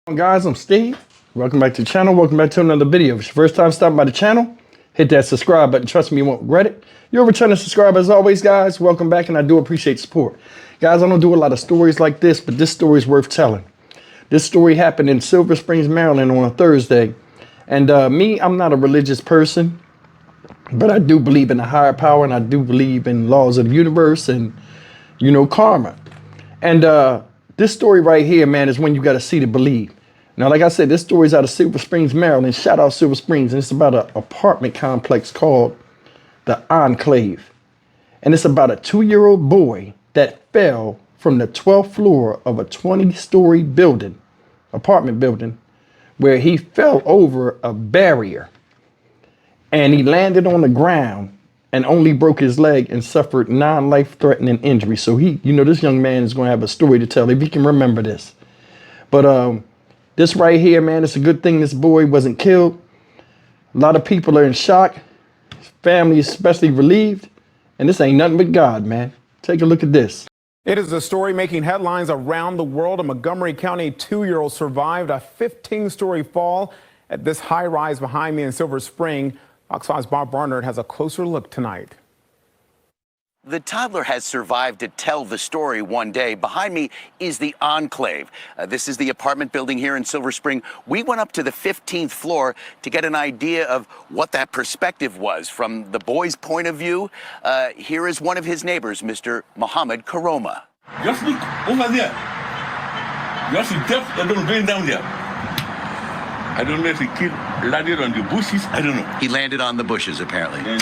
Guys, I'm Steve. Welcome back to the channel. Welcome back to another video. If it's your first time stopping by the channel, hit that subscribe button. Trust me, you won't regret it. You're a returning subscriber as always, guys. Welcome back, and I do appreciate support. Guys, I don't do a lot of stories like this, but this story is worth telling. This story happened in Silver Springs, Maryland on a Thursday. And I'm not a religious person, but I do believe in a higher power, and I do believe in laws of the universe and, karma. And this story right here, man, is when you got to see to believe. Now, like I said, this story is out of Silver Springs, Maryland. Shout out Silver Springs. And it's about an apartment complex called the Enclave. And it's about a 2-year-old boy that fell from the 12th floor of a 20-story apartment building, where he fell over a barrier. And he landed on the ground and only broke his leg and suffered non-life-threatening injury. So this young man is going to have a story to tell if he can remember this. But this right here, man, it's a good thing this boy wasn't killed. A lot of people are in shock. His family especially relieved. And this ain't nothing but God, man. Take a look at this. It is a story making headlines around the world. A Montgomery County 2-year-old survived a 15-story fall at this high-rise behind me in Silver Spring. Fox 5's Bob Barnard has a closer look tonight. The toddler has survived to tell the story one day. Behind me is the Enclave. This is the apartment building here in Silver Spring. We went up to the 15th floor to get an idea of what that perspective was from the boy's point of view. Here is one of his neighbors, Mr. Mohammed Karoma. Just look over there. Just see death that don't rain down there. I don't know if he landed on the bushes. I don't know. He landed on the bushes, apparently. Yeah,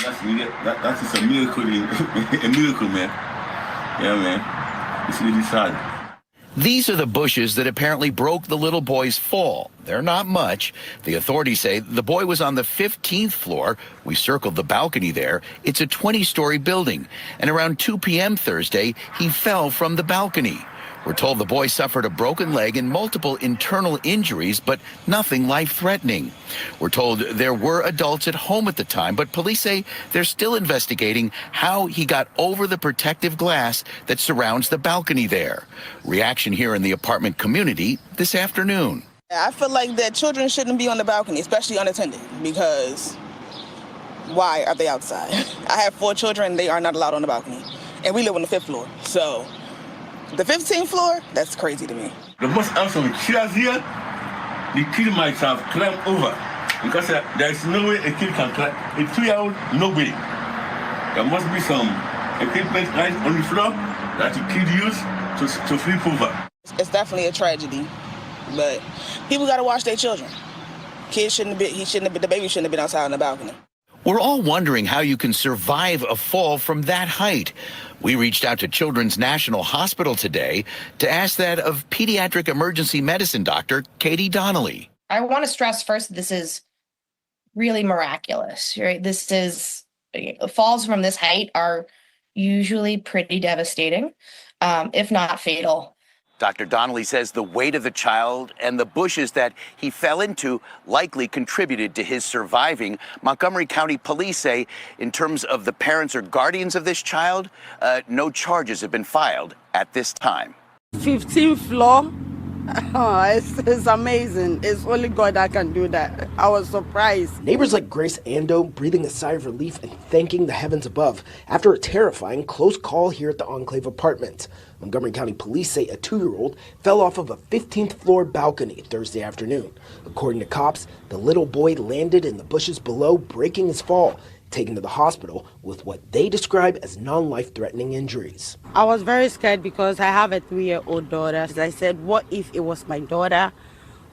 that is a miracle, a miracle, man. Yeah, man. It's really sad. These are the bushes that apparently broke the little boy's fall. They're not much. The authorities say the boy was on the 15th floor. We circled the balcony there. It's a 20-story building. And around 2 p.m. Thursday, he fell from the balcony. We're told the boy suffered a broken leg and multiple internal injuries, but nothing life-threatening. We're told there were adults at home at the time, but police say they're still investigating how he got over the protective glass that surrounds the balcony there. Reaction here in the apartment community this afternoon. I feel like that children shouldn't be on the balcony, especially unattended, because why are they outside? I have 4 children, they are not allowed on the balcony, and we live on the 5th floor, so the 15th floor, that's crazy to me. The must have some chairs here. The kid might have climbed over because there is no way a kid can climb. A 2-year-old, nobody. There must be some equipment right on the floor that the kid used to flip over. It's definitely a tragedy, but people got to watch their children. Kids shouldn't have been, the baby shouldn't have been outside on the balcony. We're all wondering how you can survive a fall from that height. We reached out to Children's National Hospital today to ask that of pediatric emergency medicine doctor Katie Donnelly. I want to stress first, this is really miraculous, right? Falls from this height are usually pretty devastating, if not fatal. Dr. Donnelly says the weight of the child and the bushes that he fell into likely contributed to his surviving. Montgomery County Police say in terms of the parents or guardians of this child, no charges have been filed at this time. 15th floor. Oh, it's amazing. It's only God that can do that. I was surprised. Neighbors like Grace Ando breathing a sigh of relief and thanking the heavens above after a terrifying close call here at the Enclave apartment. Montgomery County Police say a 2-year-old fell off of a 15th floor balcony Thursday afternoon. According to cops, the little boy landed in the bushes below, breaking his fall, taken to the hospital with what they describe as non-life-threatening injuries. I was very scared because I have a 3-year-old daughter. I said, what if it was my daughter?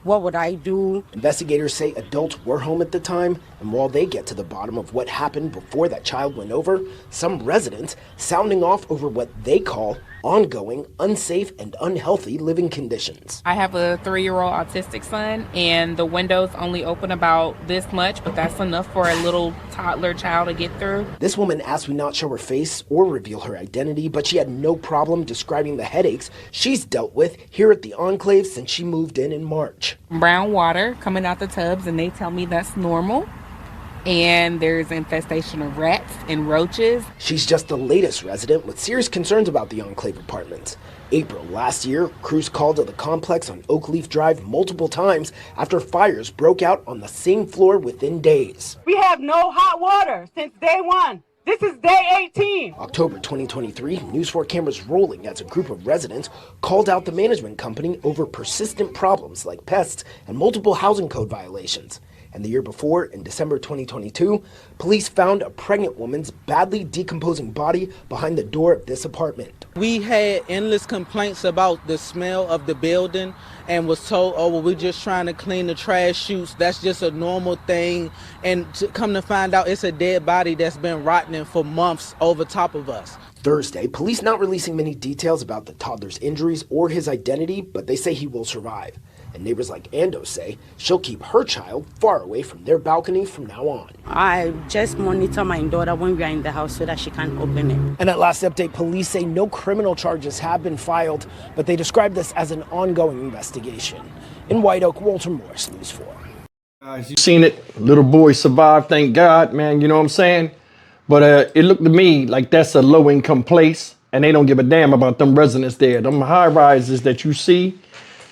What would I do? Investigators say adults were home at the time, and while they get to the bottom of what happened before that child went over, some residents sounding off over what they call ongoing, unsafe, and unhealthy living conditions. I have a 3-year-old autistic son, and the windows only open about this much, but that's enough for a little toddler child to get through. This woman asked we not show her face or reveal her identity, but she had no problem describing the headaches she's dealt with here at the Enclave since she moved in March. Brown water coming out the tubs, and they tell me that's normal. and there's infestation of rats and roaches. She's just the latest resident with serious concerns about the Enclave apartments. April last year, crews called to the complex on Oakleaf Drive multiple times after fires broke out on the same floor within days. We have no hot water since day one. This is day 18. October 2023, News 4 cameras rolling as a group of residents called out the management company over persistent problems like pests and multiple housing code violations. And the year before, in December 2022, police found a pregnant woman's badly decomposing body behind the door of this apartment. We had endless complaints about the smell of the building and was told, oh, well, we're just trying to clean the trash chutes. That's just a normal thing. And to come to find out, it's a dead body that's been rotting for months over top of us. Thursday, police not releasing many details about the toddler's injuries or his identity, but they say he will survive. And neighbors like Ando say she'll keep her child far away from their balcony from now on. I just monitor my daughter when we are in the house so that she can't open it. And at last update, police say no criminal charges have been filed, but they describe this as an ongoing investigation. In White Oak, Walter Morris, News 4. Guys, you seen it. Little boy survived, thank God, man. You know what I'm saying? But it looked to me like that's a low-income place, and they don't give a damn about them residents there. Them high-rises that you see,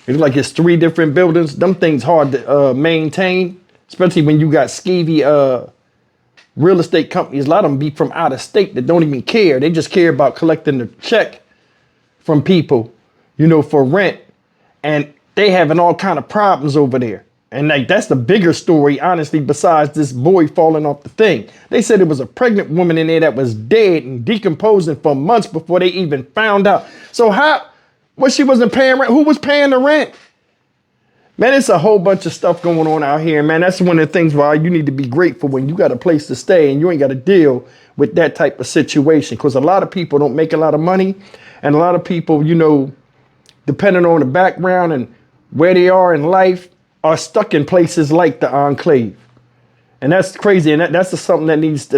it looks like it's 3 different buildings. Them things hard to maintain, especially when you got skeevy real estate companies. A lot of them be from out of state that don't even care. They just care about collecting the check from people, you know, for rent. And they having all kind of problems over there. And like that's the bigger story, honestly, besides this boy falling off the thing. They said it was a pregnant woman in there that was dead and decomposing for months before they even found out. So how? Well, she wasn't paying rent. Who was paying the rent? Man, it's a whole bunch of stuff going on out here, man. That's one of the things why you need to be grateful when you got a place to stay and you ain't got to deal with that type of situation. Because a lot of people don't make a lot of money. And a lot of people, you know, depending on the background and where they are in life, are stuck in places like the Enclave. And that's crazy. And that's just something that needs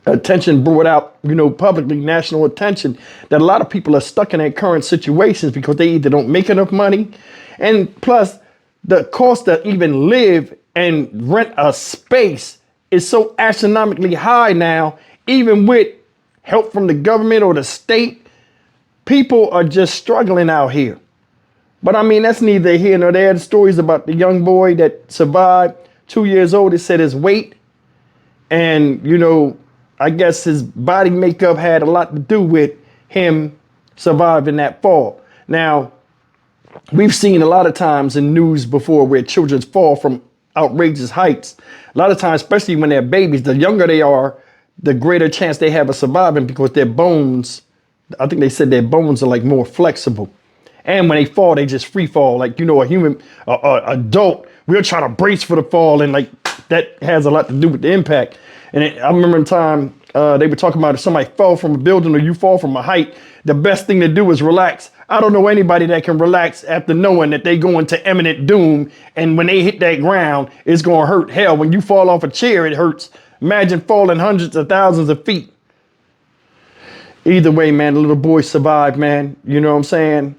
attention brought out, you know, publicly, national attention, that a lot of people are stuck in their current situations because they either don't make enough money, and plus the cost to even live and rent a space is so astronomically high now. Even with help from the government or the state, people are just struggling out here. But I mean, that's neither here nor there. The stories about the young boy that survived, 2 years old, it said his weight and, you know, I guess his body makeup had a lot to do with him surviving that fall. Now, we've seen a lot of times in news before where children fall from outrageous heights. A lot of times, especially when they're babies, the younger they are, the greater chance they have of surviving because their bones, I think they said their bones are like more flexible. And when they fall, they just free fall. Like, you know, a human adult, we're trying to brace for the fall. And like that has a lot to do with the impact. And I remember a time they were talking about if somebody fell from a building or you fall from a height, the best thing to do is relax. I don't know anybody that can relax after knowing that they go into imminent doom. And when they hit that ground, it's going to hurt. Hell, when you fall off a chair, it hurts. Imagine falling hundreds of thousands of feet. Either way, man, the little boy survived, man. You know what I'm saying?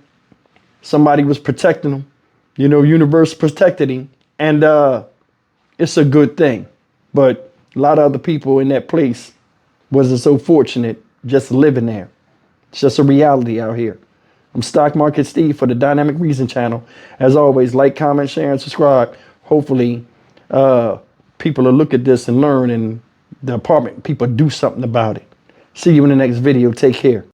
Somebody was protecting him. You know, universe protected him. And it's a good thing. But a lot of other people in that place wasn't so fortunate just living there. It's just a reality out here. I'm Stock Market Steve for the Dynamic Reason channel. As always, like, comment, share, and subscribe. Hopefully, people will look at this and learn, and the apartment people do something about it. See you in the next video. Take care.